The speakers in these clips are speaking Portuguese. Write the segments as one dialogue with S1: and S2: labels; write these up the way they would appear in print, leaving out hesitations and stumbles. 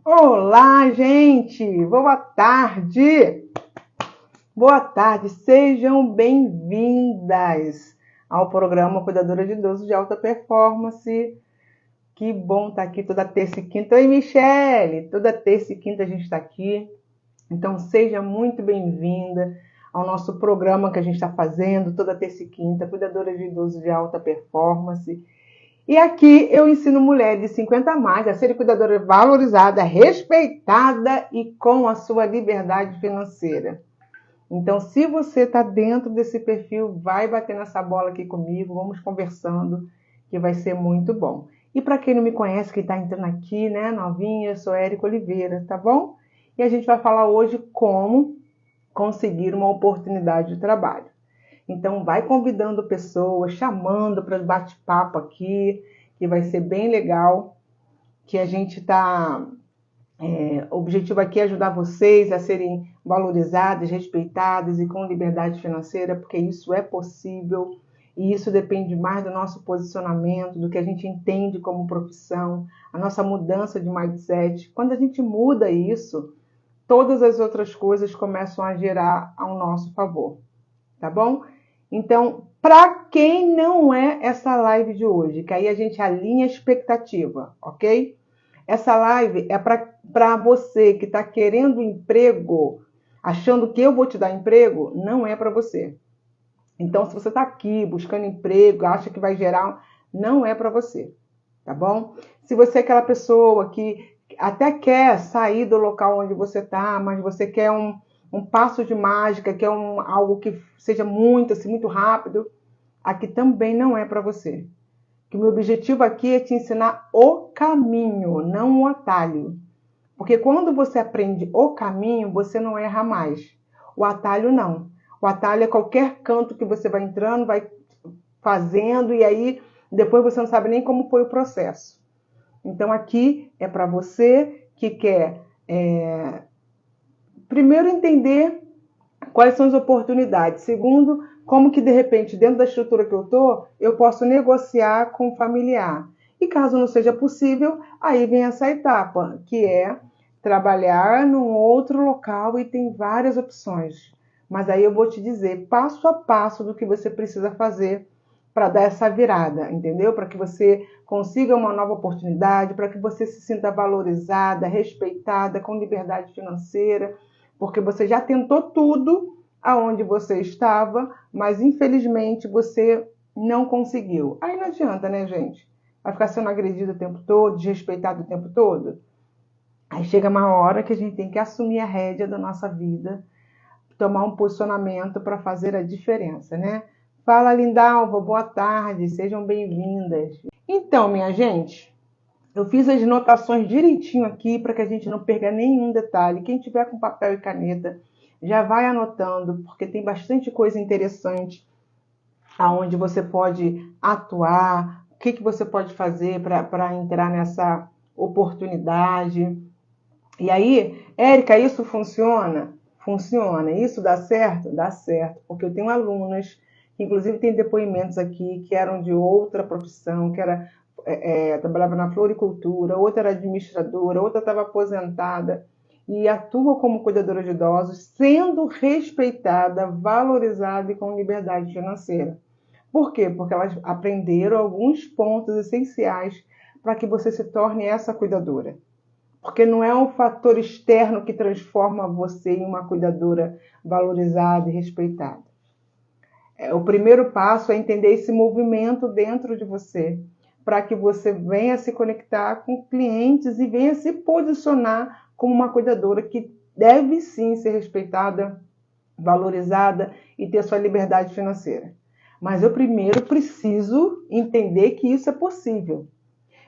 S1: Olá, gente! Boa tarde! Boa tarde, sejam bem-vindas ao programa Cuidadora de Idosos de Alta Performance. Que bom estar aqui toda terça e quinta. Oi, Michele! Toda terça e quinta a gente está aqui. Então, seja muito bem-vinda ao nosso programa que a gente está fazendo toda terça e quinta, Cuidadora de Idosos de Alta Performance. E aqui eu ensino mulheres de 50 a mais a serem cuidadoras valorizadas, respeitada e com a sua liberdade financeira. Então, se você está dentro desse perfil, vai bater nessa bola aqui comigo, vamos conversando, que vai ser muito bom. E para quem não me conhece, que está entrando aqui, né, novinha, eu sou Érica Oliveira, tá bom? E a gente vai falar hoje como conseguir uma oportunidade de trabalho. Então, vai convidando pessoas, chamando para bate-papo aqui, que vai ser bem legal, que a gente está... o objetivo aqui é ajudar vocês a serem valorizadas, respeitadas e com liberdade financeira, porque isso é possível e isso depende mais do nosso posicionamento, do que a gente entende como profissão, a nossa mudança de mindset. Quando a gente muda isso, todas as outras coisas começam a girar ao nosso favor, tá bom? Então, para quem não é essa live de hoje, que aí a gente alinha a expectativa, ok? Essa live é para você que está querendo emprego, achando que eu vou te dar emprego, não é para você. Então, se você está aqui buscando emprego, acha que vai gerar, não é para você, tá bom? Se você é aquela pessoa que até quer sair do local onde você está, mas você quer um passo de mágica, quer algo que seja muito, assim, muito rápido, aqui também não é para você. Que o meu objetivo aqui é te ensinar o caminho, não o atalho. Porque quando você aprende o caminho, você não erra mais. O atalho não. O atalho é qualquer canto que você vai entrando, vai fazendo, e aí depois você não sabe nem como foi o processo. Então aqui é para você que quer primeiro entender quais são as oportunidades. Segundo, como que de repente, dentro da estrutura que eu estou, eu posso negociar com o familiar. E caso não seja possível, aí vem essa etapa, que é trabalhar num outro local e tem várias opções. Mas aí eu vou te dizer passo a passo do que você precisa fazer para dar essa virada, entendeu? Para que você consiga uma nova oportunidade, para que você se sinta valorizada, respeitada, com liberdade financeira, porque você já tentou tudo aonde você estava, mas infelizmente você não conseguiu. Aí não adianta, né, gente? Vai ficar sendo agredido o tempo todo, desrespeitado o tempo todo. Aí chega uma hora que a gente tem que assumir a rédea da nossa vida, tomar um posicionamento para fazer a diferença, né? Fala, Lindalva, boa tarde, sejam bem-vindas. Então, minha gente, eu fiz as anotações direitinho aqui para que a gente não perca nenhum detalhe. Quem tiver com papel e caneta, já vai anotando, porque tem bastante coisa interessante aonde você pode atuar, o que você pode fazer para entrar nessa oportunidade. E aí, Érica, isso funciona? Funciona. Isso dá certo? Dá certo. Porque eu tenho alunas, que inclusive tem depoimentos aqui, que eram de outra profissão, que era trabalhava na floricultura, outra era administradora, outra estava aposentada e atua como cuidadora de idosos, sendo respeitada, valorizada e com liberdade financeira. Por quê? Porque elas aprenderam alguns pontos essenciais para que você se torne essa cuidadora. Porque não é um fator externo que transforma você em uma cuidadora valorizada e respeitada. O primeiro passo é entender esse movimento dentro de você, para que você venha se conectar com clientes e venha se posicionar como uma cuidadora que deve sim ser respeitada, valorizada e ter sua liberdade financeira. Mas eu primeiro preciso entender que isso é possível.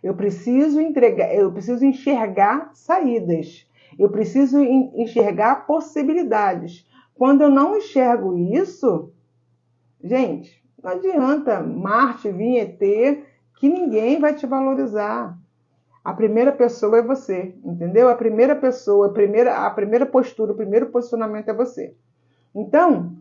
S1: Eu preciso enxergar saídas. Eu preciso enxergar possibilidades. Quando eu não enxergo isso, gente, não adianta Marte vir ET, que ninguém vai te valorizar. A primeira pessoa é você, entendeu? A primeira pessoa, a primeira postura, o primeiro posicionamento é você. Então,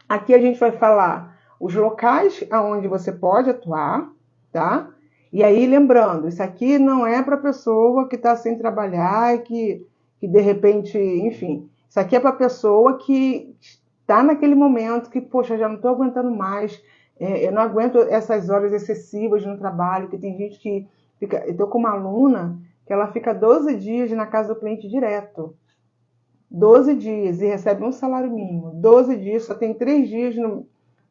S1: aqui a gente vai falar os locais aonde você pode atuar, tá? E aí, lembrando, isso aqui não é para pessoa que está sem trabalhar e que de repente, enfim, isso aqui é para pessoa que está naquele momento que, poxa, já não estou aguentando mais, eu não aguento essas horas excessivas no trabalho, que tem gente que fica. Eu estou com uma aluna que ela fica 12 dias na casa do cliente direto. 12 dias e recebe um salário mínimo. 12 dias, só tem 3 dias,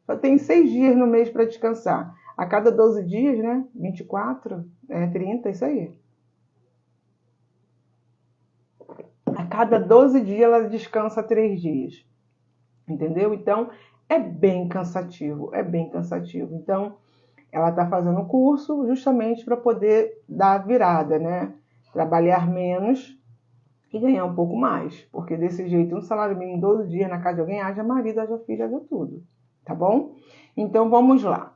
S1: só tem 6 dias no mês para descansar. A cada 12 dias, né? 24, 30, isso aí. A cada 12 dias ela descansa 3 dias. Entendeu? Então, é bem cansativo, é bem cansativo. Então, ela está fazendo o curso justamente para poder dar a virada, né? Trabalhar menos e ganhar um pouco mais. Porque desse jeito, um salário mínimo 12 dias na casa de alguém, haja marido, haja filho, haja tudo. Tá bom? Então, vamos lá.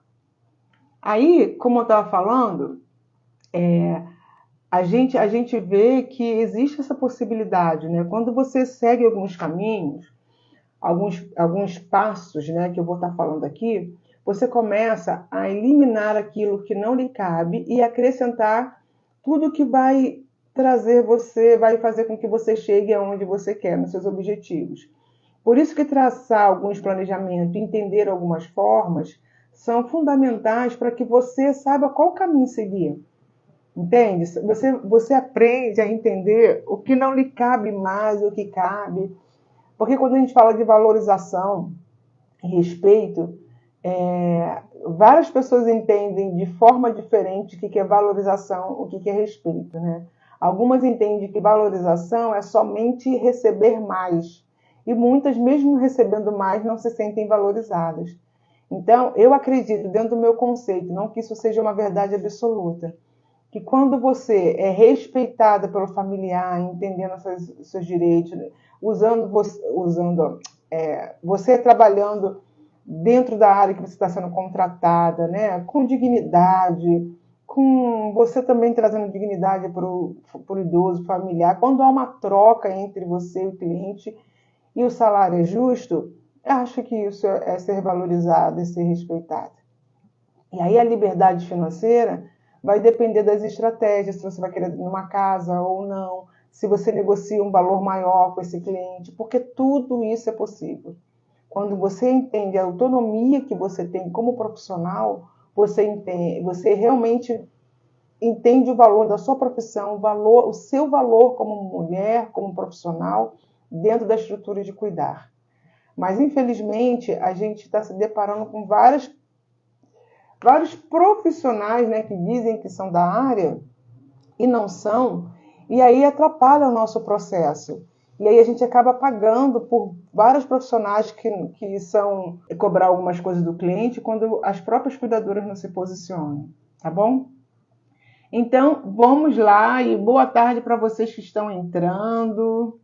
S1: Aí, como eu estava falando, a gente vê que existe essa possibilidade, né? Quando você segue alguns caminhos, alguns passos, né, que eu vou estar falando aqui, você começa a eliminar aquilo que não lhe cabe e acrescentar tudo que vai trazer você, vai fazer com que você chegue aonde você quer, nos seus objetivos. Por isso que traçar alguns planejamentos, entender algumas formas, são fundamentais para que você saiba qual caminho seguir. Entende? Você aprende a entender o que não lhe cabe mais, o que cabe. Porque quando a gente fala de valorização e respeito, várias pessoas entendem de forma diferente o que é valorização, o que é respeito, né? Algumas entendem que valorização é somente receber mais. E muitas, mesmo recebendo mais, não se sentem valorizadas. Então, eu acredito, dentro do meu conceito, não que isso seja uma verdade absoluta, que quando você é respeitada pelo familiar, entendendo seus direitos, você trabalhando dentro da área que você está sendo contratada, né, com dignidade, com você também trazendo dignidade para o idoso familiar, quando há uma troca entre você e o cliente e o salário é justo, eu acho que isso é ser valorizado, é ser respeitado. E aí a liberdade financeira vai depender das estratégias, se você vai querer numa casa ou não, se você negocia um valor maior com esse cliente, porque tudo isso é possível. Quando você entende a autonomia que você tem como profissional, você realmente entende o valor da sua profissão, o seu valor como mulher, como profissional, dentro da estrutura de cuidar. Mas, infelizmente, a gente está se deparando com vários profissionais, né, que dizem que são da área e não são, e aí atrapalha o nosso processo. E aí a gente acaba pagando por vários profissionais que são cobrar algumas coisas do cliente quando as próprias cuidadoras não se posicionam, tá bom? Então, vamos lá e boa tarde para vocês que estão entrando.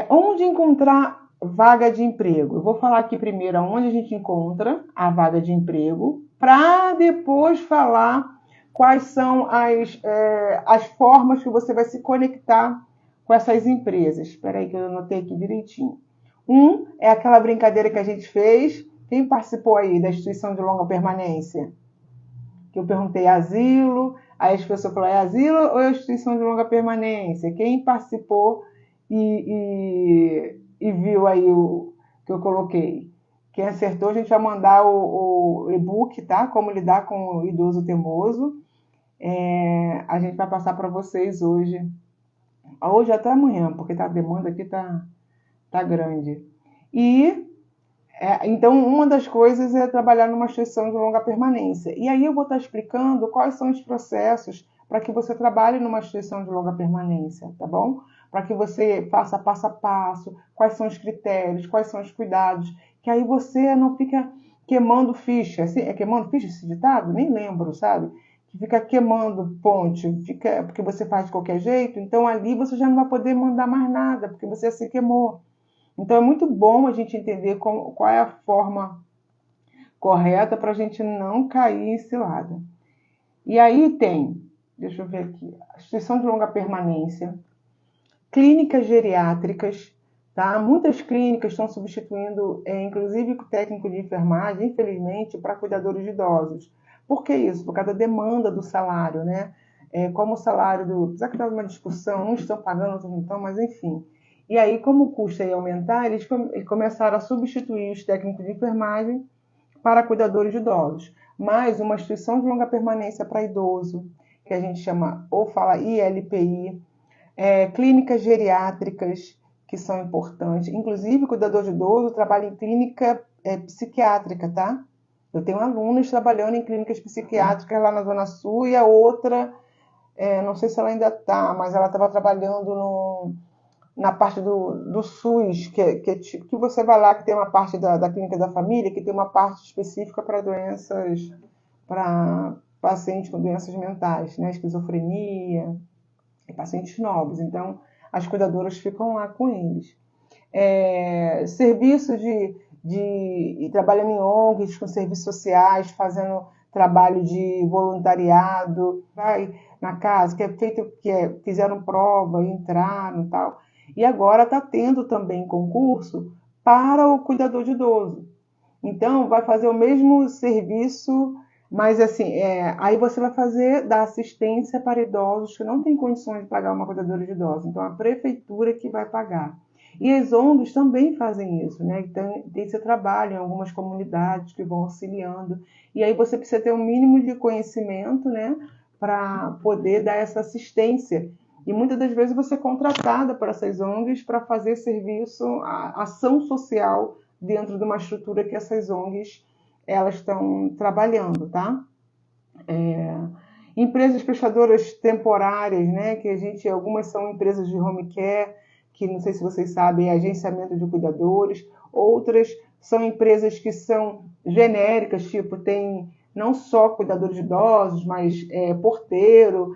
S1: Onde encontrar vaga de emprego? Eu vou falar aqui primeiro onde a gente encontra a vaga de emprego, para depois falar quais são as formas que você vai se conectar com essas empresas. Espera aí que eu anotei aqui direitinho. É aquela brincadeira que a gente fez. Quem participou aí da instituição de longa permanência? Que eu perguntei asilo, aí as pessoas falaram, é asilo ou é instituição de longa permanência? Quem participou e viu aí o que eu coloquei? Quem acertou, a gente vai mandar o e-book, tá? Como lidar com o idoso teimoso. A gente vai passar para vocês hoje. Hoje até amanhã, porque a demanda aqui tá grande. Então, uma das coisas é trabalhar numa instituição de longa permanência. E aí eu vou estar explicando quais são os processos para que você trabalhe numa instituição de longa permanência, tá bom? Para que você faça passo a passo, quais são os critérios, quais são os cuidados, que aí você não fica queimando ficha. É queimando ficha esse ditado? Nem lembro, sabe? Que fica queimando ponte, porque você faz de qualquer jeito, então ali você já não vai poder mandar mais nada, porque você se queimou. Então é muito bom a gente entender qual é a forma correta para a gente não cair em cilada. E aí deixa eu ver aqui, a instituição de longa permanência, clínicas geriátricas, tá? Muitas clínicas estão substituindo, inclusive o técnico de enfermagem, infelizmente, para cuidadores de idosos. Por que isso? Por causa da demanda do salário, né? Como o salário do... Apesar que estava uma discussão, uns estão pagando, outros não estão, mas enfim. E aí, como o custo ia aumentar, eles começaram a substituir os técnicos de enfermagem para cuidadores de idosos. Mas uma instituição de longa permanência para idoso, que a gente chama, ou fala ILPI, clínicas geriátricas, que são importantes. Inclusive, o cuidador de idoso trabalha em clínica psiquiátrica, tá? Eu tenho alunos trabalhando em clínicas psiquiátricas lá na Zona Sul e a outra, não sei se ela ainda está, mas ela estava trabalhando na parte do SUS, que você vai lá, que tem uma parte da clínica da família, que tem uma parte específica para doenças, para pacientes com doenças mentais, né? Esquizofrenia, e pacientes novos. Então, as cuidadoras ficam lá com eles. Serviço trabalhando em ONGs, com serviços sociais, fazendo trabalho de voluntariado, vai na casa, fizeram prova, entraram e tal. E agora está tendo também concurso para o cuidador de idoso. Então, vai fazer o mesmo serviço, mas assim, aí você vai dar assistência para idosos que não têm condições de pagar uma cuidadora de idosos. Então, a prefeitura que vai pagar. E as ONGs também fazem isso, né? Então, tem esse trabalho em algumas comunidades que vão auxiliando. E aí você precisa ter um mínimo de conhecimento, né? Para poder dar essa assistência. E muitas das vezes você é contratada por essas ONGs para fazer serviço, ação social dentro de uma estrutura que essas ONGs elas estão trabalhando, tá? Empresas prestadoras temporárias, né? Que algumas são empresas de home care, que não sei se vocês sabem, é agenciamento de cuidadores. Outras são empresas que são genéricas, tipo, tem não só cuidadores de idosos, mas porteiro,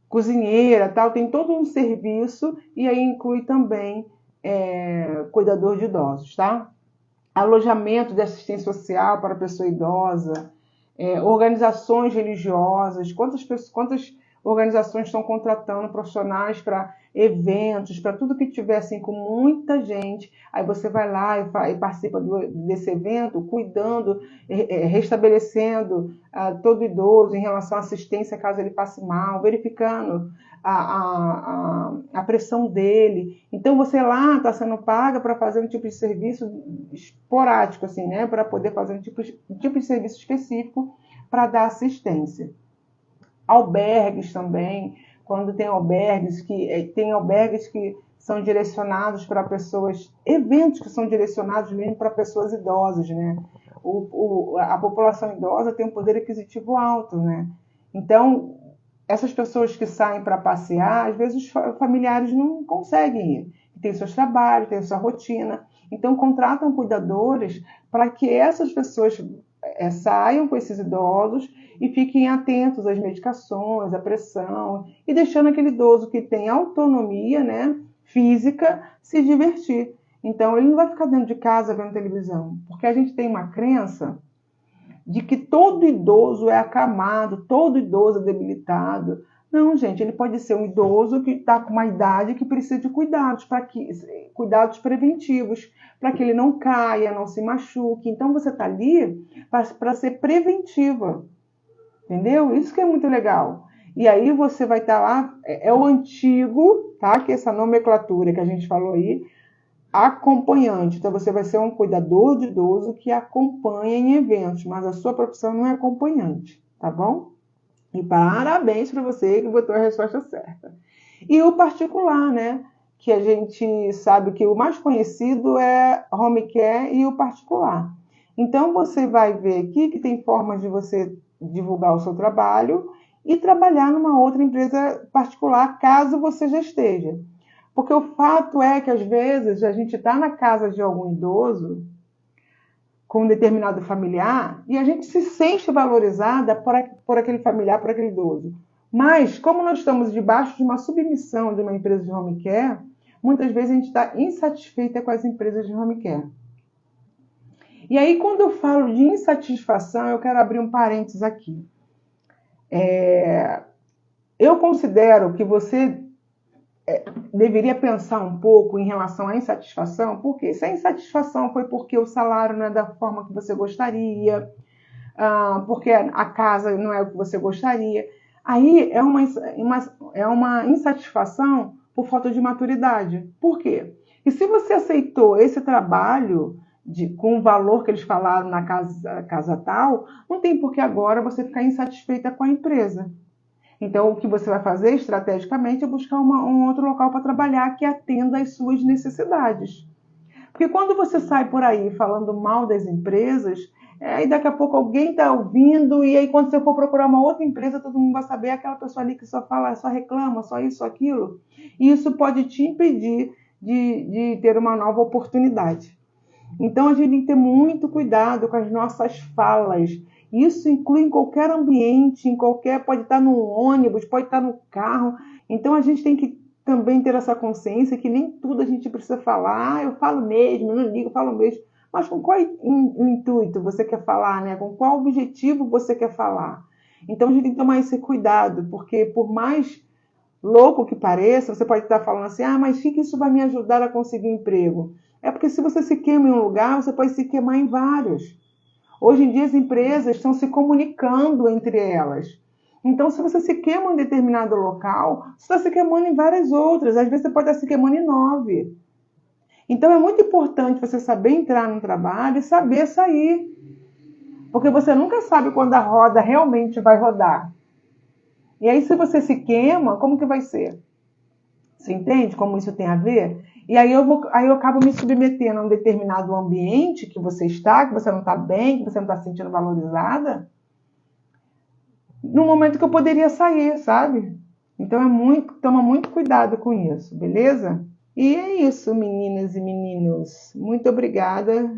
S1: cozinheira, tal, tem todo um serviço e aí inclui também cuidador de idosos, tá? Alojamento de assistência social para a pessoa idosa, organizações religiosas, quantas organizações estão contratando profissionais para eventos, para tudo que tiver assim com muita gente, aí você vai lá e participa desse evento, cuidando, restabelecendo todo idoso em relação à assistência caso ele passe mal, verificando a pressão dele. Então você lá está sendo paga para fazer um tipo de serviço esporádico, assim, né? Para poder fazer um tipo de serviço específico para dar assistência. Albergues também, quando tem albergues que são direcionados para pessoas, eventos que são direcionados mesmo para pessoas idosas, né? A população idosa tem um poder aquisitivo alto, né? Então, essas pessoas que saem para passear, às vezes os familiares não conseguem ir. Tem seus trabalhos, tem sua rotina. Então, contratam cuidadores para que essas pessoas saiam com esses idosos e fiquem atentos às medicações, à pressão, e deixando aquele idoso que tem autonomia, né, física se divertir. Então, ele não vai ficar dentro de casa vendo televisão, porque a gente tem uma crença de que todo idoso é acamado, todo idoso é debilitado. Não, gente, ele pode ser um idoso que está com uma idade que precisa de cuidados preventivos, para que ele não caia, não se machuque. Então, você está ali para ser preventiva, entendeu? Isso que é muito legal. E aí você vai estar lá, o antigo, tá? Que é essa nomenclatura que a gente falou aí, acompanhante. Então, você vai ser um cuidador de idoso que acompanha em eventos, mas a sua profissão não é acompanhante, tá bom? E parabéns para você que botou a resposta certa. E o particular, né? Que a gente sabe que o mais conhecido é home care e o particular. Então, você vai ver aqui que tem formas de você divulgar o seu trabalho e trabalhar numa outra empresa particular, caso você já esteja. Porque o fato é que, às vezes, a gente está na casa de algum idoso, com um determinado familiar, e a gente se sente valorizada por aquele familiar, por aquele idoso. Mas, como nós estamos debaixo de uma submissão de uma empresa de home care, muitas vezes a gente está insatisfeita com as empresas de home care. E aí, quando eu falo de insatisfação, eu quero abrir um parênteses aqui. Eu considero que você deveria pensar um pouco em relação à insatisfação, porque se a insatisfação foi porque o salário não é da forma que você gostaria, porque a casa não é o que você gostaria, aí é uma insatisfação por falta de maturidade. Por quê? E se você aceitou esse trabalho com o valor que eles falaram na casa tal, não tem por que agora você ficar insatisfeita com a empresa. Então, o que você vai fazer estrategicamente é buscar um outro local para trabalhar que atenda às suas necessidades. Porque quando você sai por aí falando mal das empresas, aí daqui a pouco alguém está ouvindo, e aí quando você for procurar uma outra empresa, todo mundo vai saber aquela pessoa ali que só fala, só reclama, só isso, só aquilo. E isso pode te impedir de ter uma nova oportunidade. Então a gente tem que ter muito cuidado com as nossas falas. Isso inclui em qualquer ambiente, pode estar no ônibus, pode estar no carro. Então a gente tem que também ter essa consciência que nem tudo a gente precisa falar. Eu falo mesmo, eu não ligo, eu falo mesmo. Mas com qual intuito você quer falar, né? Com qual objetivo você quer falar? Então a gente tem que tomar esse cuidado, porque por mais louco que pareça, você pode estar falando assim, mas o que isso vai me ajudar a conseguir um emprego? É porque se você se queima em um lugar, você pode se queimar em vários. Hoje em dia as empresas estão se comunicando entre elas. Então, se você se queima em um determinado local, você está se queimando em várias outras. Às vezes você pode estar se queimando em 9. Então, é muito importante você saber entrar no trabalho e saber sair. Porque você nunca sabe quando a roda realmente vai rodar. E aí, se você se queima, como que vai ser? Você entende como isso tem a ver? E aí eu acabo me submetendo a um determinado ambiente que você está, que você não está bem, que você não está se sentindo valorizada, no momento que eu poderia sair, sabe? Então toma muito cuidado com isso, beleza? E é isso, meninas e meninos. Muito obrigada.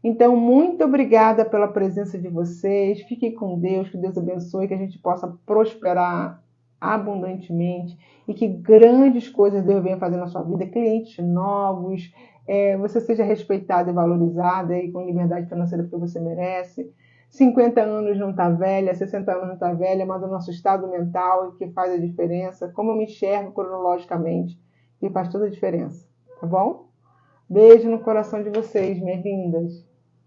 S1: Então, muito obrigada pela presença de vocês. Fiquem com Deus, que Deus abençoe, que a gente possa prosperar abundantemente e que grandes coisas Deus venha fazer na sua vida, clientes novos, você seja respeitada e valorizada e com liberdade financeira porque você merece. 50 anos não está velha, 60 anos não está velha, mas o nosso estado mental que faz a diferença, como eu me enxergo cronologicamente, que faz toda a diferença, tá bom? Beijo no coração de vocês, minhas lindas.